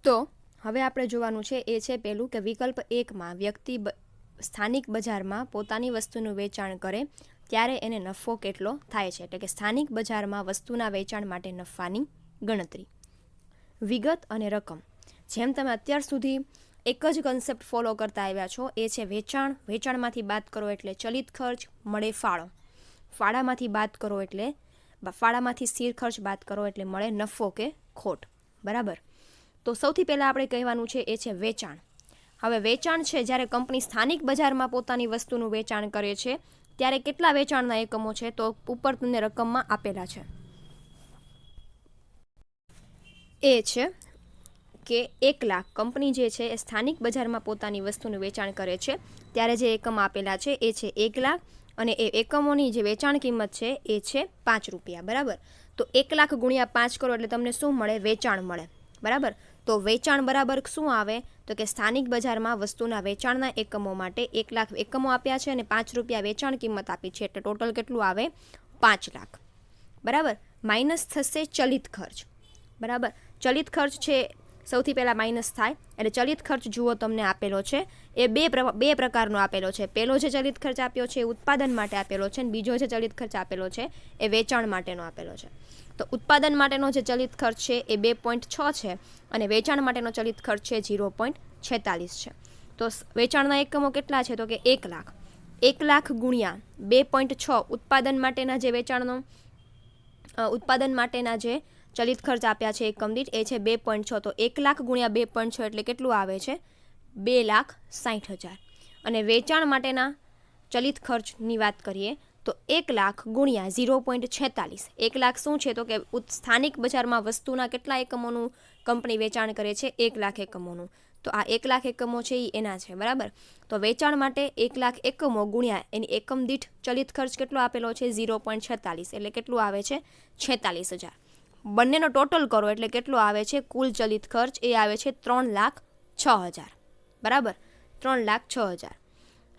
તો હવે આપણે જોવાનું છે એ છે પહેલું કે વિકલ્પ 1માં વ્યક્તિ સ્થાનિક બજારમાં પોતાની વસ્તુનું વેચાણ કરે ત્યારે એને નફો કેટલો થાય છે, એટલે કે સ્થાનિક બજારમાં વસ્તુના વેચાણ માટે નફાની ગણતરી. વિગત અને રકમ. જેમ તમે અત્યાર સુધી એક જ કન્સેપ્ટ ફોલો કરતા આવ્યા છો એ છે વેચાણ. વેચાણમાંથી બાદ કરો એટલે ચલિત ખર્ચ મળે ફાળો. ફાળામાંથી બાદ કરો એટલે ફાળામાંથી સ્થિર ખર્ચ બાદ કરો એટલે મળે નફો કે ખોટ. બરાબર. તો સૌથી પહેલાં આપણે કહેવાનું છે એ છે વેચાણ. હવે વેચાણ છે જ્યારે કંપની સ્થાનિક બજારમાં પોતાની વસ્તુનું વેચાણ કરે છે ત્યારે કેટલા વેચાણના એકમો છે, તો ઉપર તમને રકમમાં આપેલા છે. એ છે કે 1 લાખ કંપની જે છે એ સ્થાનિક બજારમાં પોતાની વસ્તુનું વેચાણ કરે છે ત્યારે જે એકમ આપેલા છે એ છે 1 લાખ અને એ એકમોની જે વેચાણ કિંમત છે એ છે 5 રૂપિયા. બરાબર. તો 1 લાખ ગુણ્યા 5 કરો એટલે તમને શું મળે? વેચાણ મળે. બરાબર. તો વેચાણ બરાબર શું આવે? તો કે સ્થાનિક બજારમાં વસ્તુના વેચાણના એકમો માટે 1 લાખ એકમો આપ્યા છે અને 5 રૂપિયા વેચાણ કિંમત આપી છે એટલે ટોટલ કેટલું આવે? 5 લાખ. બરાબર. માઇનસ થશે ચલિત ખર્ચ. બરાબર. ચલિત ખર્ચ છે સૌથી પહેલાં માઇનસ થાય એટલે ચલિત ખર્ચ જુઓ તમને આપેલો છે એ બે પ્રકારનો આપેલો છે. પહેલો જે ચલિત ખર્ચ આપ્યો છે એ ઉત્પાદન માટે આપેલો છે અને બીજો જે ચલિત ખર્ચ આપેલો છે એ વેચાણ માટેનો આપેલો છે. તો ઉત્પાદન માટેનો જે ચલિત ખર્ચ છે એ 2.6 છે અને વેચાણ માટેનો ચલિત ખર્ચ છે 0.46 છે. તો વેચાણના એકમો કેટલા છે? તો કે 1 લાખ. 1 લાખ ગુણ્યા 2.6 ઉત્પાદન માટેના જે વેચાણનો ઉત્પાદન માટેના જે ચલિત ખર્ચ આપ્યા છે એકમ દીઠ એ છે 2.6. તો 1 લાખ ગુણ્યા 2.6 એટલે કેટલું આવે છે? 2,60,000. અને વેચાણ માટેના ચલિત ખર્ચની વાત કરીએ તો 1 લાખ ગુણ્યા 0.46. 1 લાખ શું છે? તો કે સ્થાનિક બજારમાં વસ્તુના કેટલા એકમોનું કંપની વેચાણ કરે છે? 1 લાખ એકમોનું. તો આ 1 લાખ એકમો છે એ એના છે. બરાબર. તો વેચાણ માટે 1 લાખ એકમો ગુણ્યા એની એકમ દીઠ ચલિત ખર્ચ કેટલો આપેલો છે? 0.46 એટલે કેટલું આવે છે? 46,000. બંનેનો ટોટલ કરો એટલે કેટલો આવે છે? કુલ ચલિત ખર્ચ એ આવે છે 3,06,000. બરાબર. 3,06,000.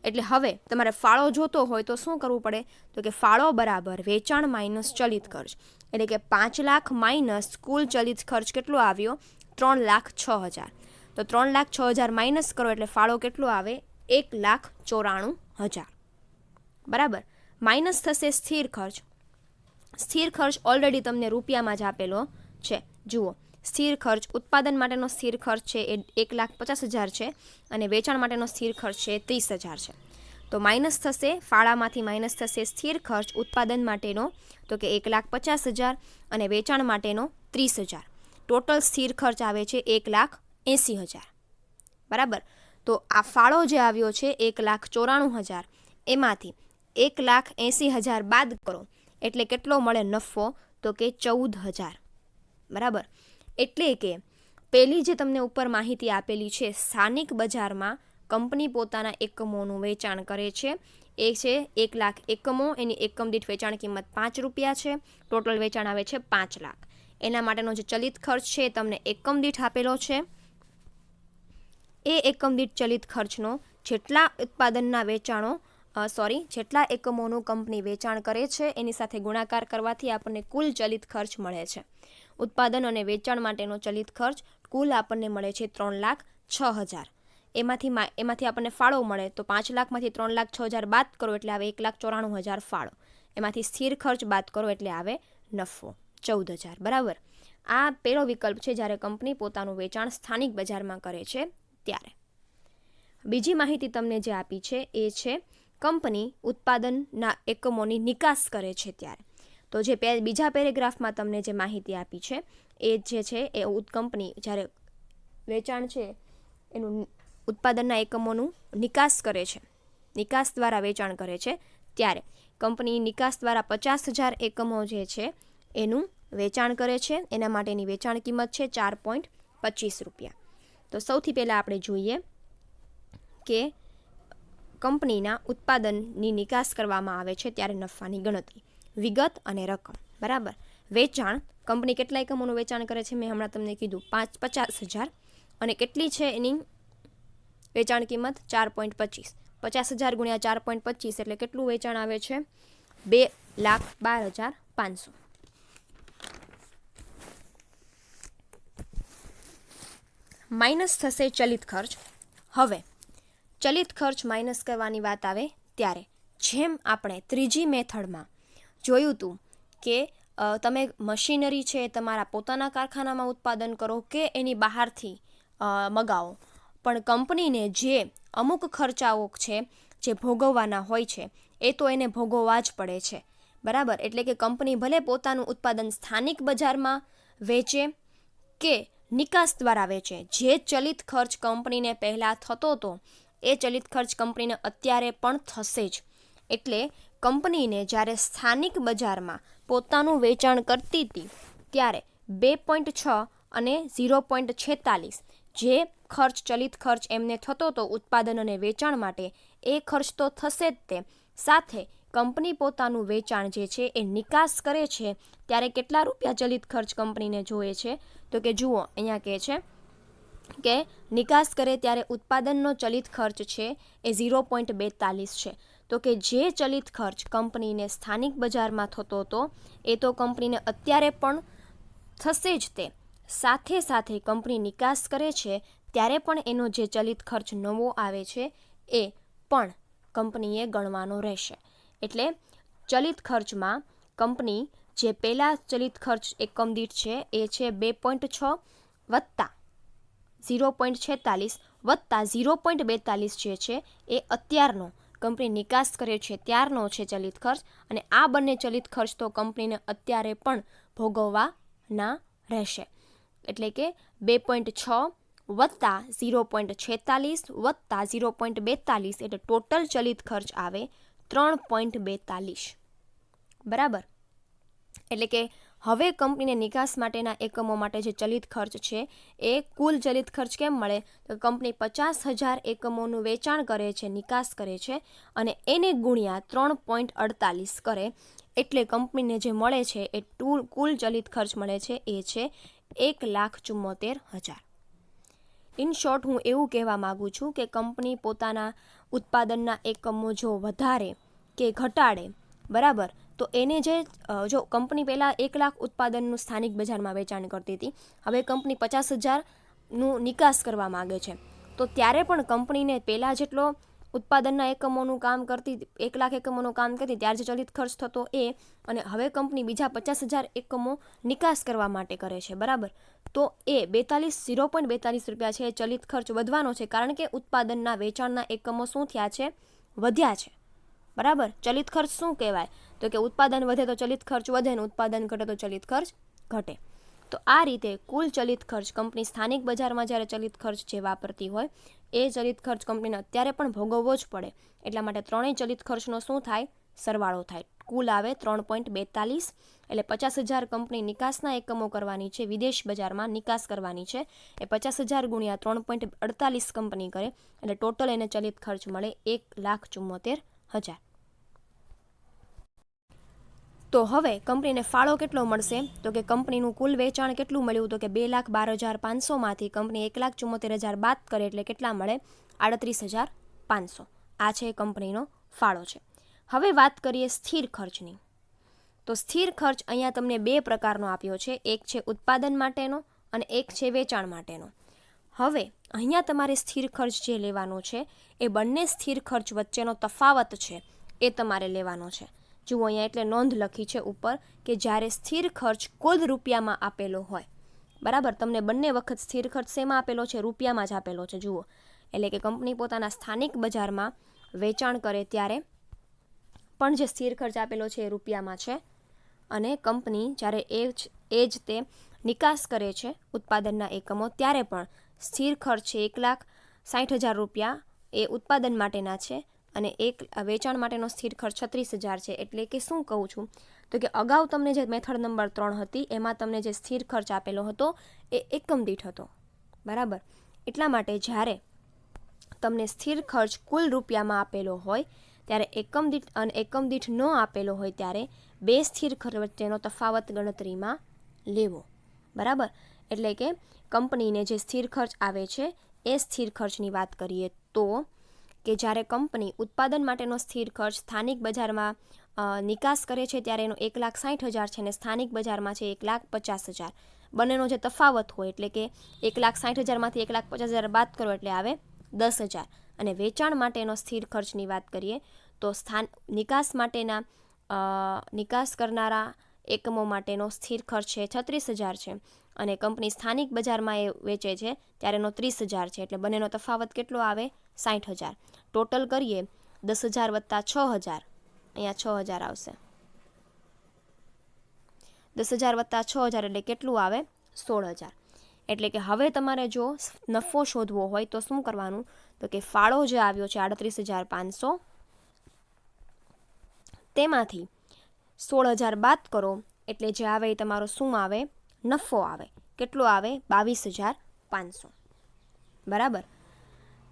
એટલે હવે તમારે ફાળો જોતો હોય તો શું કરવું પડે? તો કે ફાળો બરાબર વેચાણ માઇનસ ચલિત ખર્ચ એટલે કે 5 લાખ માઇનસ કુલ ચલિત ખર્ચ કેટલો આવ્યો? 3,06,000. તો 3,06,000 માઇનસ કરો એટલે ફાળો કેટલો આવે? 1,94,000. બરાબર. માઇનસ થશે સ્થિર ખર્ચ. સ્થિર ખર્ચ ઓલરેડી તમને રૂપિયામાં જ આપેલો છે. જુઓ, સ્થિર ખર્ચ ઉત્પાદન માટેનો સ્થિર ખર્ચ છે એ 1,50,000 છે અને વેચાણ માટેનો સ્થિર ખર્ચ છે 30,000 છે. તો માઇનસ થશે ફાળામાંથી માઇનસ થશે સ્થિર ખર્ચ ઉત્પાદન માટેનો તો કે 1,50,000 અને વેચાણ માટેનો 30,000. ટોટલ સ્થિર ખર્ચ આવે છે 1,80,000. બરાબર. તો આ ફાળો જે આવ્યો છે 1,94,000 એમાંથી 1,80,000 બાદ કરો એટલે કેટલો મળે નફો? તો કે 14,000. બરાબર. એટલે કે પહેલી જે તમને ઉપર માહિતી આપેલી છે સ્થાનિક બજારમાં કંપની પોતાના એકમોનું વેચાણ કરે છે એ છે 1 લાખ એકમો. એની એકમ દીઠ વેચાણ કિંમત 5 રૂપિયા છે. ટોટલ વેચાણ આવે છે 5 લાખ. એના માટેનો જે ચલિત ખર્ચ છે એ તમને એકમ દીઠ આપેલો છે. એ એકમ દીઠ ચલિત ખર્ચનો જેટલા ઉત્પાદનના વેચાણો જેટલા એકમોનું કંપની વેચાણ કરે છે એની સાથે ગુણાકાર કરવાથી આપણને કુલ ચલિત ખર્ચ મળે છે. ઉત્પાદન અને વેચાણ માટેનો ચલિત ખર્ચ કુલ આપણને મળે છે 3,06,000. એમાંથી આપણને ફાળો મળે તો 5 લાખમાંથી 3,06,000 બાદ કરો એટલે આવે 1,94,000 ફાળો. એમાંથી સ્થિર ખર્ચ બાદ કરો એટલે આવે નફો 14,000. બરાબર. આ પહેલો વિકલ્પ છે જ્યારે કંપની પોતાનું વેચાણ સ્થાનિક બજારમાં કરે છે ત્યારે. બીજી માહિતી તમને જે આપી છે એ છે કંપની ઉત્પાદનના એકમોની નિકાસ કરે છે ત્યારે. તો જે બીજા પેરેગ્રાફમાં તમને જે માહિતી આપી છે એ જે છે એ કંપની જ્યારે વેચાણ છે એનું ઉત્પાદનના એકમોનું નિકાસ કરે છે, નિકાસ દ્વારા વેચાણ કરે છે ત્યારે કંપની નિકાસ દ્વારા 50,000 એકમો જે છે એનું વેચાણ કરે છે. એના માટેની વેચાણ કિંમત છે 4.25 રૂપિયા. તો સૌથી પહેલાં આપણે જોઈએ કે કંપનીના ઉત્પાદનની નિકાસ કરવામાં આવે છે ત્યારે નફાની ગણતરી. વિગત અને રકમ. બરાબર. વેચાણ કંપની કેટલા એકમોનું વેચાણ કરે છે? મેં હમણાં તમને કીધું 50,000 અને કેટલી છે એની વેચાણ કિંમત? 4.25. 50,000 ગુણ્યા 4.25 એટલે કેટલું વેચાણ આવે છે? 2,12,500. માઇનસ થશે ચલિત ખર્ચ. હવે ચલિત ખર્ચ માઇનસ કરવાની વાત આવે ત્યારે જેમ આપણે ત્રીજી મેથડમાં જોયું હતું કે તમે મશીનરી છે તમારા પોતાના કારખાનામાં ઉત્પાદન કરો કે એની બહારથી મગાવો, પણ કંપનીને જે અમુક ખર્ચાઓ છે જે ભોગવવાના હોય છે એ તો એને ભોગવવા જ પડે છે, બરાબર. એટલે કે કંપની ભલે પોતાનું ઉત્પાદન સ્થાનિક બજારમાં વેચે કે નિકાસ દ્વારા વેચે, જે ચલિત ખર્ચ કંપનીને પહેલાં થતો હતો એ ચલિત ખર્ચ કંપનીને અત્યારે પણ થશે જ. એટલે કંપનીને જ્યારે સ્થાનિક બજારમાં પોતાનું વેચાણ કરતી હતી ત્યારે 2.6 અને 0.46 જે ખર્ચ ચલિત ખર્ચ એમને થતો હતો ઉત્પાદન અને વેચાણ માટે, એ ખર્ચ તો થશે જ. તે સાથે કંપની પોતાનું વેચાણ જે છે એ નિકાસ કરે છે ત્યારે કેટલા રૂપિયા ચલિત ખર્ચ કંપનીને જોઈએ છે, તો કે જુઓ અહીંયા કહે છે કે નિકાસ કરે ત્યારે ઉત્પાદનનો ચલિત ખર્ચ છે એ 0.42 છે. તો કે જે ચલિત ખર્ચ કંપનીને સ્થાનિક બજારમાં થતો હતો એ તો કંપનીને અત્યારે પણ થશે જ. તે સાથે સાથે કંપની નિકાસ કરે છે ત્યારે પણ એનો જે ચલિત ખર્ચ નવો આવે છે એ પણ કંપનીએ ગણવાનો રહેશે. એટલે ચલિત ખર્ચમાં કંપની જે પહેલાં ચલિત ખર્ચ એકમ દીઠ છે એ છે 2.6 વત્તા 0.46 વત્તા 0.42 જે છે એ અત્યારનો કંપની નિકાસ કરે છે ત્યારનો છે ચલિત ખર્ચ, અને આ બંને ચલિત ખર્ચ તો કંપનીને અત્યારે પણ ભોગવવાના રહેશે. એટલે કે 2.6 વત્તા 0.46 વત્તા 0.42 એટલે ટોટલ ચલિત ખર્ચ આવે 3.42, બરાબર. એટલે કે હવે કંપનીને નિકાસ માટેના એકમો માટે જે ચલિત ખર્ચ છે એ કુલ ચલિત ખર્ચ કેમ મળે, તો કંપની 50,000 એકમોનું વેચાણ કરે છે, નિકાસ કરે છે, અને એને ગુણ્યા 3.48 કરે એટલે કંપનીને જે મળે છે એ કુલ ચલિત ખર્ચ મળે છે એ છે 1,74,000. ઇન શોર્ટ હું એવું કહેવા માગું છું કે કંપની પોતાના ઉત્પાદનના એકમો જો વધારે કે ઘટાડે, બરાબર, તો એને જો કંપની પહેલાં 1,00,000 ઉત્પાદનનું સ્થાનિક બજારમાં વેચાણ કરતી હતી, હવે કંપની 50,000નું નિકાસ કરવા માગે છે, તો ત્યારે પણ કંપનીને પહેલાં જેટલો ઉત્પાદનના એકમોનું કામ કરતી 1,00,000 એકમોનું કામ કરતી ત્યારે જે ચલિત ખર્ચ થતો એ, અને હવે કંપની બીજા 50,000 એકમો નિકાસ કરવા માટે કરે છે, બરાબર, તો એ 0.42 રૂપિયા છે એ ચલિત ખર્ચ વધવાનો છે, કારણ કે ઉત્પાદનના વેચાણના એકમો શું થયા છે, વધ્યા છે, બરાબર. ચલિત ખર્ચ શું કહેવાય, તો કે ઉત્પાદન વધે તો ચલિત ખર્ચ વધે ને ઉત્પાદન ઘટે તો ચલિત ખર્ચ ઘટે. તો આ રીતે કુલ ચલિત ખર્ચ કંપની સ્થાનિક બજારમાં જ્યારે ચલિત ખર્ચ જે વાપરતી હોય એ ચલિત ખર્ચ કંપનીને અત્યારે પણ ભોગવવો જ પડે, એટલા માટે ત્રણેય ચલિત ખર્ચનો શું થાય, સરવાળો થાય, કુલ આવે 3.42. એટલે 50,000 કંપની નિકાસના એકમો કરવાની છે, વિદેશ બજારમાં નિકાસ કરવાની છે, એ 50,000 ગુણ્યા 3.48 કંપની કરે એટલે ટોટલ એને ચલિત ખર્ચ મળે 1,74,000. તો હવે કંપનીને ફાળો કેટલો મળશે, તો કે કંપનીનું કુલ વેચાણ કેટલું મળ્યું, તો કે 2,12,500માંથી કંપની 1,74,000 બાદ કરે એટલે કેટલા મળે, 38,500. આ છે કંપનીનો ફાળો છે. હવે વાત કરીએ સ્થિર ખર્ચની. તો સ્થિર ખર્ચ અહીંયા તમને બે પ્રકારનો આપ્યો છે, એક છે ઉત્પાદન માટેનો અને એક છે વેચાણ માટેનો. હવે અહીંયા તમારે સ્થિર ખર્ચ જે લેવાનો છે એ બંને સ્થિર ખર્ચ વચ્ચેનો તફાવત છે એ તમારે લેવાનો છે. જુઓ અહીંયા એટલે નોંધ લખી છે ઉપર કે જ્યારે સ્થિર ખર્ચ કુલ રૂપિયામાં આપેલો હોય, બરાબર, તમને બંને વખત સ્થિર ખર્ચ શેમાં આપેલો છે, રૂપિયામાં જ આપેલો છે. જુઓ એટલે કે કંપની પોતાના સ્થાનિક બજારમાં વેચાણ કરે ત્યારે પણ જે સ્થિર ખર્ચ આપેલો છે એ રૂપિયામાં છે, અને કંપની જ્યારે એ જ તે નિકાસ કરે છે ઉત્પાદનના એકમો ત્યારે પણ સ્થિર ખર્ચ છે 1,60,000 રૂપિયા એ ઉત્પાદન માટેના છે અને વેચાણ માટેનો સ્થિર ખર્ચ 36,000 છે. એટલે કે શું કહું છું, તો કે અગાઉ તમને જે મેથડ નંબર 3 હતી એમાં તમને જે સ્થિર ખર્ચ આપેલો હતો એ એકમ દીઠ હતો, બરાબર. એટલા માટે જ્યારે તમને સ્થિર ખર્ચ કુલ રૂપિયામાં આપેલો હોય ત્યારે એકમ દીઠ ન આપેલો હોય ત્યારે બે સ્થિર ખર્ચ વચ્ચેનો તફાવત ગણતરીમાં લેવો, બરાબર. એટલે કે કંપનીને જે સ્થિર ખર્ચ આવે છે એ સ્થિર ખર્ચની વાત કરીએ તો કે જ્યારે કંપની ઉત્પાદન માટેનો સ્થિર ખર્ચ સ્થાનિક બજારમાં નિકાસ કરે છે ત્યારે એનો 1,60,000 છે અને સ્થાનિક બજારમાં છે 1,50,000, બંનેનો જે તફાવત હોય એટલે કે 1,60,000માંથી 1,50,000 બાદ કરો એટલે આવે 10,000. અને વેચાણ માટેનો સ્થિર ખર્ચની વાત કરીએ તો નિકાસ કરનારા એકમો માટેનો સ્થિર ખર્ચ છે 36,000 છે અને કંપની સ્થાનિક બજારમાં એ વેચે છે ત્યારેનો 30,000 છે. એટલે બંનેનો તફાવત કેટલો આવે? 60,000. ટોટલ કરીએ 10,000 વત્તા 6,000, અહીંયા 6,000 આવશે. 10,000 વત્તા 6,000 એટલે કેટલું આવે? 16,000. એટલે કે હવે તમારે જો નફો શોધવો હોય તો શું કરવાનું? તો કે ફાળો જે આવ્યો છે 38,500, તેમાંથી 16,000 બાદ કરો એટલે જે આવે એ તમારો શું આવે? નફો આવે. કેટલો આવે? 22,500. બરાબર.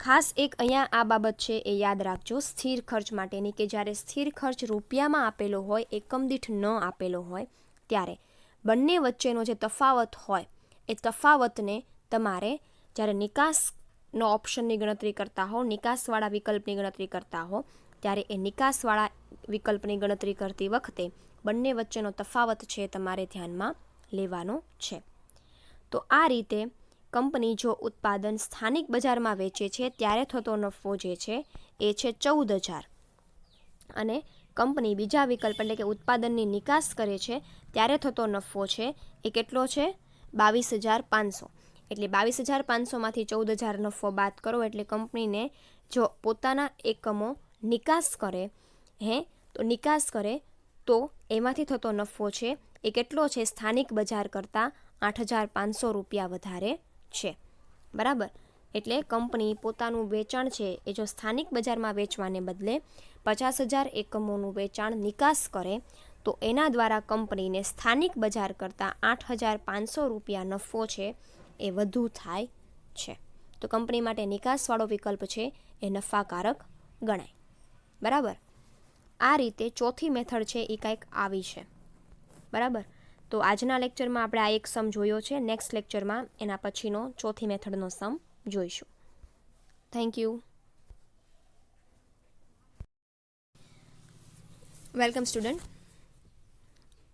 ખાસ એક અહીંયા આ બાબત છે એ યાદ રાખજો સ્થિર ખર્ચ માટેની, કે જ્યારે સ્થિર ખર્ચ રૂપિયામાં આપેલો હોય, એકમ દીઠ ન આપેલો હોય, ત્યારે બંને વચ્ચેનો જે તફાવત હોય એ તફાવતને તમારે જ્યારે નિકાસનો ઓપ્શનની ગણતરી કરતા હો, નિકાસવાળા વિકલ્પની ગણતરી કરતા હો, ત્યારે એ નિકાસવાળા વિકલ્પની ગણતરી કરતી વખતે બંને વચ્ચેનો તફાવત છે તમારે ધ્યાનમાં લેવાનો છે. તો આ રીતે કંપની જો ઉત્પાદન સ્થાનિક બજારમાં વેચે છે ત્યારે થતો નફો જે છે એ છે 14,000 અને કંપની બીજા વિકલ્પ એટલે કે ઉત્પાદનની નિકાસ કરે છે ત્યારે થતો નફો છે એ કેટલો છે? 22,500. એટલે 22,500માંથી 14,000 નફો બાદ કરો એટલે કંપનીને જો પોતાના એકમો નિકાસ કરે તો એમાંથી થતો નફો છે એ કેટલો છે? સ્થાનિક બજાર કરતાં 8,500 રૂપિયા વધારે છે. બરાબર. એટલે કંપની પોતાનું વેચાણ છે એ જો સ્થાનિક બજારમાં વેચવાને બદલે 50,000 એકમોનું વેચાણ નિકાસ કરે તો એના દ્વારા કંપનીને સ્થાનિક બજાર કરતાં 8,500 રૂપિયા નફો છે એ વધુ થાય છે. તો કંપની માટે નિકાસવાળો વિકલ્પ છે એ નફાકારક ગણાય. બરાબર. આ રીતે ચોથી મેથડ છે એ કંઈક આવી છે. બરાબર. તો આજના લેક્ચરમાં આપણે આ એક સમ જોયો છે. નેક્સ્ટ લેક્ચરમાં એના પછીનો ચોથી મેથડનો સમ જોઈશું. Thank you. Welcome student.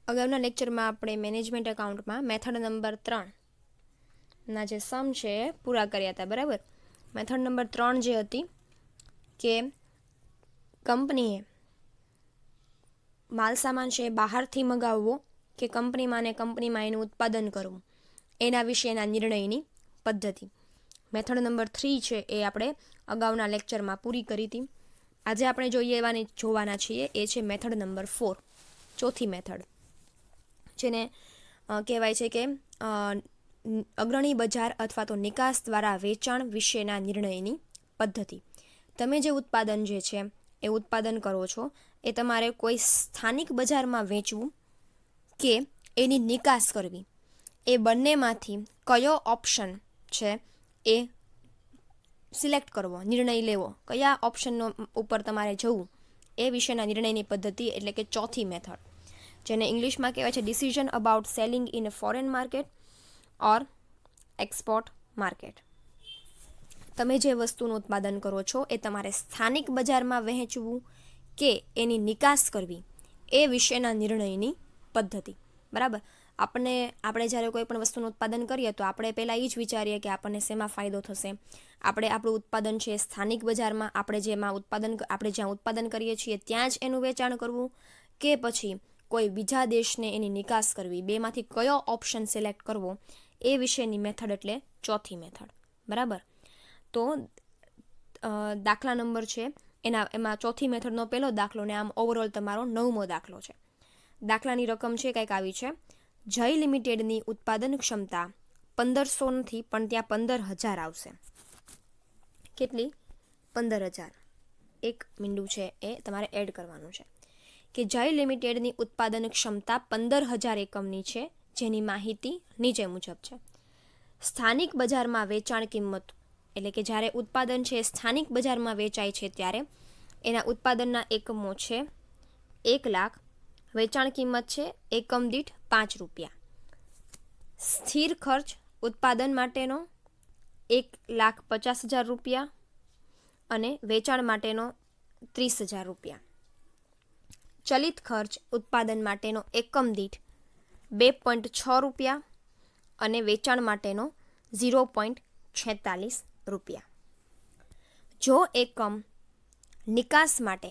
અગાઉના લેક્ચરમાં આપણે મેનેજમેન્ટ એકાઉન્ટમાં મેથડ નંબર 3ના જે સમ છે એ પૂરા કર્યા હતા. બરાબર. મેથડ નંબર 3 જે હતી કે કંપનીએ માલસામાન છે બહારથી મગાવવો કે કંપનીમાં એનું ઉત્પાદન કરવું એના વિશેના નિર્ણયની પદ્ધતિ. મેથડ નંબર 3 છે એ આપણે અગાઉના લેક્ચરમાં પૂરી કરી હતી. આજે આપણે જોવાના છીએ એ છે મેથડ નંબર 4, ચોથી મેથડ, જેને કહેવાય છે કે અગ્રણી બજાર અથવા તો નિકાસ દ્વારા વેચાણ વિશેના નિર્ણયની પદ્ધતિ. તમે જે ઉત્પાદન જે છે એ ઉત્પાદન કરો છો એ તમારે કોઈ સ્થાનિક બજારમાં વેચવું કે એની નિકાસ કરવી, એ બંનેમાંથી કયો ઓપ્શન છે એ સિલેક્ટ કરવો, નિર્ણય લેવો, કયા ઓપ્શનનો ઉપર તમારે જવું એ વિશેના નિર્ણયની પદ્ધતિ એટલે કે ચોથી મેથડ, જેને ઇંગ્લિશમાં કહેવાય છે decision about selling in a foreign market or export market. તમે જે વસ્તુનું ઉત્પાદન કરો છો એ તમારે સ્થાનિક બજારમાં વહેંચવું કે એની નિકાસ કરવી એ વિશેના નિર્ણયની પદ્ધતિ. બરાબર. આપણે જ્યારે કોઈ પણ વસ્તુનું ઉત્પાદન કરીએ તો આપણે પહેલાં એ જ વિચારીએ કે આપણને શેમાં ફાયદો થશે. આપણે આપણું ઉત્પાદન છે સ્થાનિક બજારમાં આપણે જ્યાં ઉત્પાદન કરીએ છીએ ત્યાં જ એનું વેચાણ કરવું કે પછી કોઈ બીજા દેશને એની નિકાસ કરવી, બેમાંથી કયો ઓપ્શન સિલેક્ટ કરવો એ વિશેની મેથડ એટલે ચોથી મેથડ. બરાબર. તો દાખલા નંબર છે એમાં ચોથી મેથડનો પહેલો દાખલો ને આમ ઓવરઓલ તમારો 9મો દાખલો છે. દાખલાની રકમ છે કંઈક આવી છે. જય લિમિટેડની ઉત્પાદન ક્ષમતા 1,500 નથી પણ ત્યાં 15,000 આવશે. કેટલી? 15,000. એક મીંડું છે એ તમારે એડ કરવાનું છે કે જય લિમિટેડની ઉત્પાદન ક્ષમતા 15,000 એકમની છે, જેની માહિતી નીચે મુજબ છે. સ્થાનિક બજારમાં વેચાણ કિંમત એટલે કે જ્યારે ઉત્પાદન છે સ્થાનિક બજારમાં વેચાય છે ત્યારે એના ઉત્પાદનના એકમો છે 1,00,000, વેચાણ કિંમત છે એકમ દીઠ 5 રૂપિયા. સ્થિર ખર્ચ ઉત્પાદન માટેનો 1,50,000 રૂપિયા અને વેચાણ માટેનો 30,000 રૂપિયા. ચલિત ખર્ચ ઉત્પાદન માટેનો એકમ દીઠ 2.6 રૂપિયા અને વેચાણ માટેનો 0.46 રૂપિયા. જો એકમ નિકાસ માટે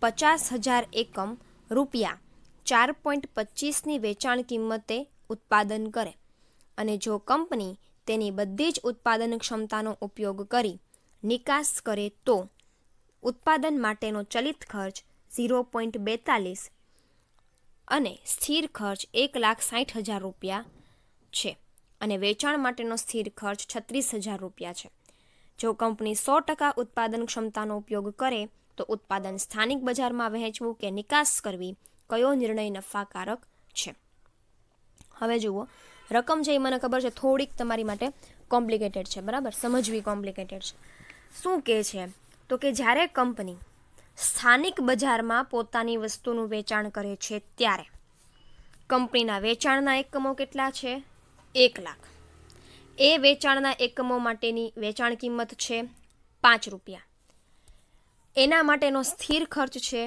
50,000 એકમ રૂપિયા 4.25ની વેચાણ કિંમતે ઉત્પાદન કરે અને જો કંપની તેની બધી જ ઉત્પાદન ક્ષમતાનો ઉપયોગ કરી નિકાસ કરે તો ઉત્પાદન માટેનો ચલિત ખર્ચ 0.42 અને સ્થિર ખર્ચ 1,60,000 રૂપિયા છે અને વેચાણ માટેનો સ્થિર ખર્ચ 36,000 રૂપિયા છે. જો કંપની 100% ઉત્પાદન ક્ષમતાનો ઉપયોગ કરે તો ઉત્પાદન સ્થાનિક બજારમાં વહેંચવું કે નિકાસ કરવી, કયો નિર્ણય નફાકારક છે? હવે જુઓ, રકમ છે એ મને ખબર છે થોડીક તમારી માટે કોમ્પ્લિકેટેડ છે, બરાબર, સમજવી કોમ્પ્લિકેટેડ છે. શું કહે છે તો કે જ્યારે કંપની સ્થાનિક બજારમાં પોતાની વસ્તુનું વેચાણ કરે છે ત્યારે કંપનીના વેચાણના એકમો કેટલા છે? 1 લાખ. એ વેચાણના એકમો માટેની વેચાણ કિંમત છે 5 રૂપિયા. એના માટેનો સ્થિર ખર્ચ છે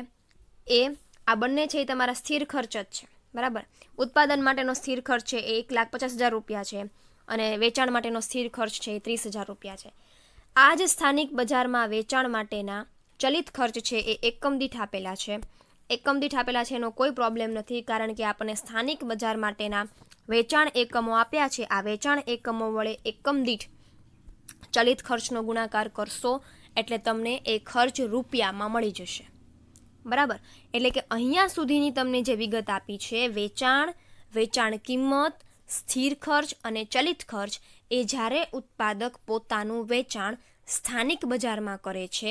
એ આ બંને છે એ તમારા સ્થિર ખર્ચ જ છે, બરાબર. ઉત્પાદન માટેનો સ્થિર ખર્ચ છે એ 1,50,000 રૂપિયા છે અને વેચાણ માટેનો સ્થિર ખર્ચ છે એ 30,000 રૂપિયા છે. આ જ સ્થાનિક બજારમાં વેચાણ માટેના ચલિત ખર્ચ છે એ એકમ દીઠ આપેલા છે. એકમ દીઠ આપેલા છે એનો કોઈ પ્રોબ્લેમ નથી, કારણ કે આપણને સ્થાનિક બજાર માટેના વેચાણ એકમો આપ્યા છે. આ વેચાણ એકમો વડે એકમ દીઠ ચલિત ખર્ચનો ગુણાકાર કરશો એટલે તમને એ ખર્ચ રૂપિયામાં મળી જશે, બરાબર. એટલે કે અહીંયા સુધીની તમને જે વિગત આપી છે વેચાણ કિંમત, સ્થિર ખર્ચ અને ચલિત ખર્ચ એ જ્યારે ઉત્પાદક પોતાનું વેચાણ સ્થાનિક બજારમાં કરે છે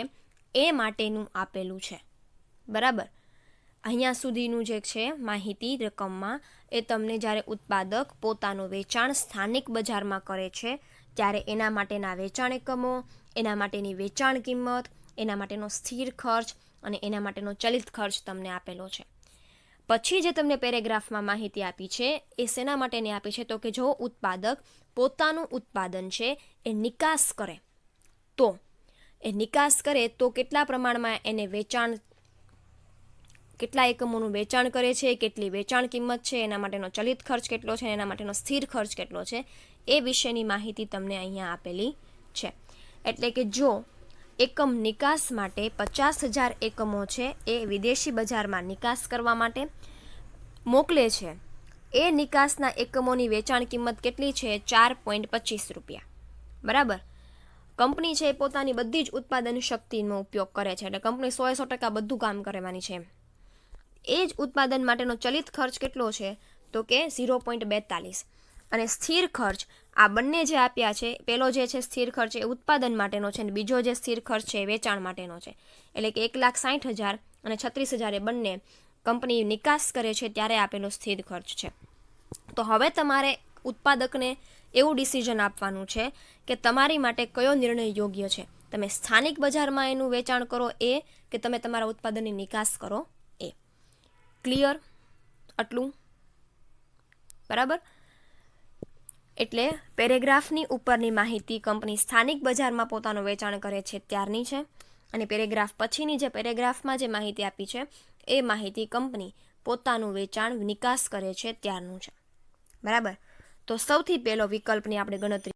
એ માટેનું આપેલું છે, બરાબર. અહીંયા સુધીનું જે છે માહિતી રકમમાં એ તમને જ્યારે ઉત્પાદક પોતાનું વેચાણ સ્થાનિક બજારમાં કરે છે ત્યારે એના માટેના વેચાણ એકમો, એના માટેની વેચાણ કિંમત, એના માટેનો સ્થિર ખર્ચ અને એના માટેનો ચલિત ખર્ચ તમને આપેલો છે. પછી જે તમને પેરેગ્રાફમાં માહિતી આપી છે એ શેના માટેની આપી છે તો કે જો ઉત્પાદક પોતાનું ઉત્પાદન છે એ નિકાસ કરે તો કેટલા પ્રમાણમાં એને વેચાણ, કેટલા એકમોનું વેચાણ કરે છે, કેટલી વેચાણ કિંમત છે, એના માટેનો ચલિત ખર્ચ કેટલો છે, એના માટેનો સ્થિર ખર્ચ કેટલો છે, એ વિશેની માહિતી તમને અહીંયા આપેલી છે. એટલે કે જો એકમ નિકાસ માટે 50,000 એકમો છે એ વિદેશી બજારમાં નિકાસ કરવા માટે મોકલે છે, એ નિકાસના એકમોની વેચાણ કિંમત કેટલી છે? 4.25 રૂપિયા, બરાબર. કંપની છે એ પોતાની બધી જ ઉત્પાદન શક્તિનો ઉપયોગ કરે છે, એટલે કંપની 100% બધું કામ કરવાની છે. એ જ ઉત્પાદન માટેનો ચલિત ખર્ચ કેટલો છે તો કે 0.42 અને સ્થિર ખર્ચ આ બંને જે આપ્યા છે, પેલો જે છે સ્થિર ખર્ચ એ ઉત્પાદન માટેનો છે અને બીજો જે સ્થિર ખર્ચ છે એ વેચાણ માટેનો છે. એટલે કે 1,60,000 અને 36,000 એ બંને કંપની નિકાસ કરે છે ત્યારે આપેલો સ્થિર ખર્ચ છે. તો હવે તમારે ઉત્પાદકને એવું ડિસિઝન આપવાનું છે કે તમારી માટે કયો નિર્ણય યોગ્ય છે. તમે સ્થાનિક બજારમાં એનું વેચાણ કરો એ કે તમે તમારા ઉત્પાદનની નિકાસ કરો એ. ક્લિયર? આટલું બરાબર. એટલે પેરેગ્રાફની ઉપરની માહિતી કંપની સ્થાનિક બજારમાં પોતાનું વેચાણ કરે છે ત્યારની છે અને પેરેગ્રાફ પછીની જે પેરેગ્રાફમાં જે માહિતી આપી છે એ માહિતી કંપની પોતાનું વેચાણ નિકાસ કરે છે ત્યારનું છે, બરાબર. તો સૌથી પહેલો વિકલ્પની આપણે ગણતરી